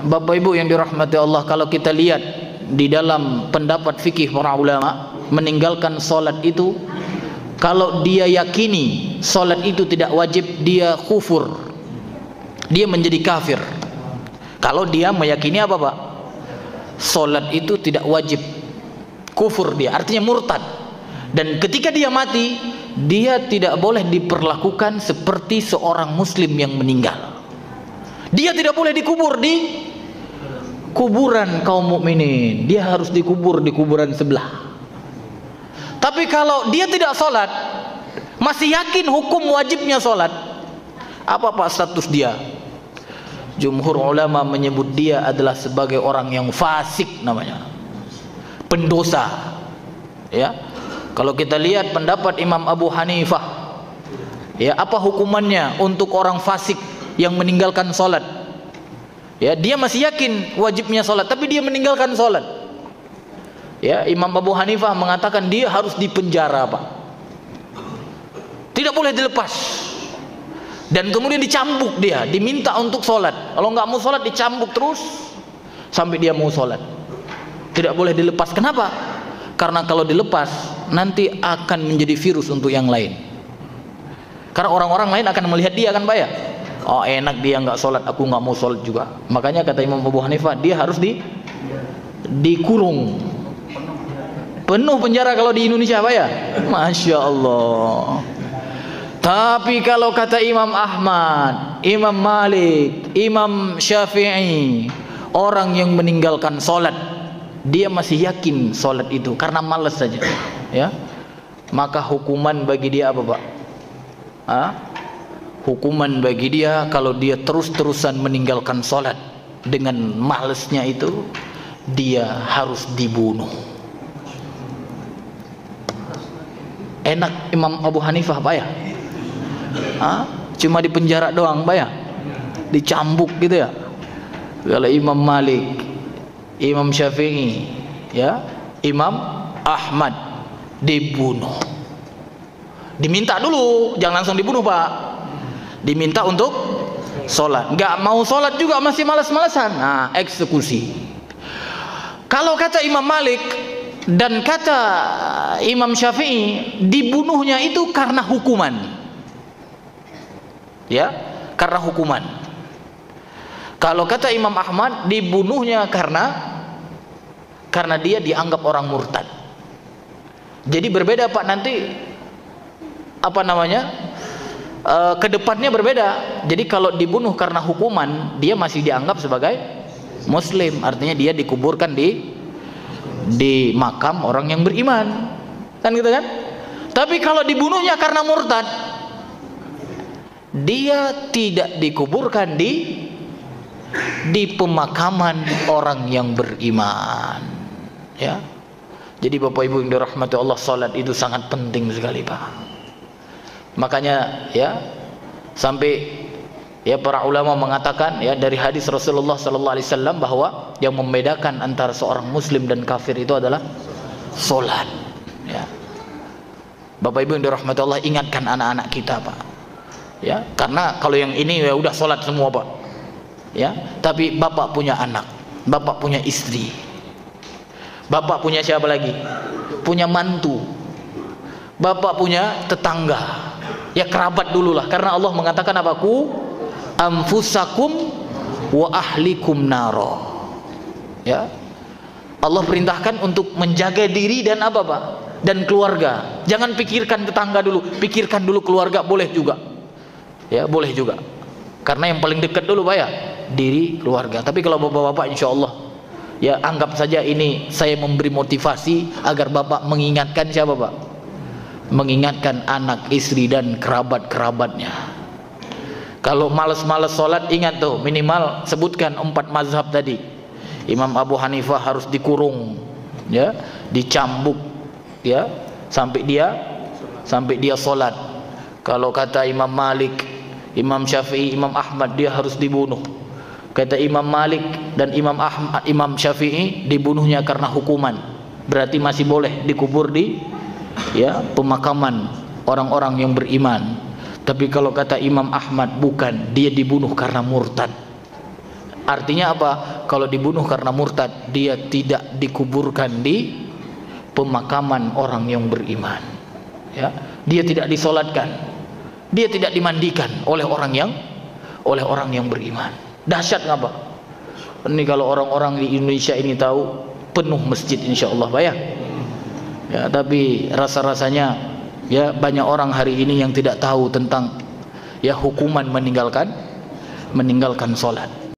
Bapak Ibu yang dirahmati Allah, kalau kita lihat di dalam pendapat fikih para ulama, meninggalkan solat itu, kalau dia yakini solat itu tidak wajib, dia kufur, dia menjadi kafir. Kalau dia meyakini apa Pak? Solat itu tidak wajib, kufur dia, artinya murtad. Dan ketika dia mati, dia tidak boleh diperlakukan seperti seorang muslim yang meninggal. Dia tidak boleh dikubur di kuburan kaum mukminin, dia harus dikubur di kuburan sebelah. Tapi kalau dia tidak sholat, masih yakin hukum wajibnya sholat, apa Pak status dia? Jumhur ulama menyebut dia adalah sebagai orang yang fasik namanya, pendosa. Ya, kalau kita lihat pendapat Imam Abu Hanifah, ya, apa hukumannya untuk orang fasik yang meninggalkan sholat? Ya, dia masih yakin wajibnya sholat, tapi dia meninggalkan sholat. Ya, Imam Abu Hanifah mengatakan dia harus dipenjara Pak, tidak boleh dilepas, dan kemudian dicambuk dia, diminta untuk sholat. Kalau nggak mau sholat dicambuk terus sampai dia mau sholat, tidak boleh dilepas. Kenapa? Karena kalau dilepas nanti akan menjadi virus untuk yang lain, karena orang-orang lain akan melihat dia kan Pak ya. Oh enak dia nggak sholat, aku nggak mau sholat juga. Makanya kata Imam Abu Hanifah dia harus dikurung penuh penjara kalau di Indonesia Pak ya. Masya Allah. Tapi kalau kata Imam Ahmad, Imam Malik, Imam Syafi'i, orang yang meninggalkan sholat, dia masih yakin sholat itu karena malas saja, ya, maka hukuman bagi dia apa Pak? Hukuman bagi dia kalau dia terus-terusan meninggalkan sholat dengan malesnya itu, dia harus dibunuh. Enak Imam Abu Hanifah Pak ya? Cuma dipenjara doang Pak ya? Dicambuk gitu ya? Kalau Imam Malik, Imam Syafi'i, ya, Imam Ahmad dibunuh. Diminta dulu, jangan langsung dibunuh Pak. Diminta untuk sholat, nggak mau sholat juga masih malas-malasan, nah eksekusi. Kalau kata Imam Malik dan kata Imam Syafi'i, dibunuhnya itu karena hukuman, ya, karena hukuman. Kalau kata Imam Ahmad, dibunuhnya karena dia dianggap orang murtad. Jadi berbeda Pak nanti apa namanya? Kedepannya berbeda. Jadi kalau dibunuh karena hukuman, dia masih dianggap sebagai muslim, artinya dia dikuburkan di makam orang yang beriman, kan gitu kan? Tapi kalau dibunuhnya karena murtad, dia tidak dikuburkan di pemakaman orang yang beriman, ya. Jadi Bapak Ibu yang dirahmati Allah, salat itu sangat penting sekali Pak. Makanya ya, sampai ya para ulama mengatakan ya, dari hadis Rasulullah sallallahu alaihi wasallam bahwa yang membedakan antara seorang muslim dan kafir itu adalah salat, ya. Bapak Ibu yang dirahmati Allah, ingatkan anak-anak kita Pak, ya, karena kalau yang ini ya udah salat semua Pak, ya, tapi bapak punya anak, bapak punya istri, bapak punya siapa lagi, punya mantu, bapak punya tetangga, ya kerabat dululah, karena Allah mengatakan apa? Ku anfusakum wa ahlikum naro, ya. Allah perintahkan untuk menjaga diri dan apa Pak? Dan keluarga. Jangan pikirkan tetangga dulu, pikirkan dulu keluarga, boleh juga, ya, boleh juga, karena yang paling dekat dulu Pak ya, diri, keluarga. Tapi kalau bapak-bapak insya Allah, ya, anggap saja ini saya memberi motivasi agar bapak mengingatkan siapa Pak? Mengingatkan anak, istri dan kerabat-kerabatnya. Kalau malas-malas sholat, ingat tuh, minimal sebutkan 4 mazhab tadi. Imam Abu Hanifah harus dikurung, ya, dicambuk, ya, sampai dia sholat. Kalau kata Imam Malik, Imam Syafi'i, Imam Ahmad, dia harus dibunuh. Kata Imam Malik dan Imam Syafi'i, dibunuhnya karena hukuman, berarti masih boleh dikubur di, ya, pemakaman orang-orang yang beriman. Tapi kalau kata Imam Ahmad bukan, dia dibunuh karena murtad. Artinya apa? kalau dibunuh karena murtad, dia tidak dikuburkan di pemakaman orang yang beriman. Ya, dia tidak disolatkan, dia tidak dimandikan oleh orang yang beriman. Dahsyat ngapa? Ini kalau orang-orang di Indonesia ini tahu, penuh masjid insyaallah Pak ya. Ya, tapi rasa-rasanya ya banyak orang hari ini yang tidak tahu tentang ya hukuman meninggalkan sholat.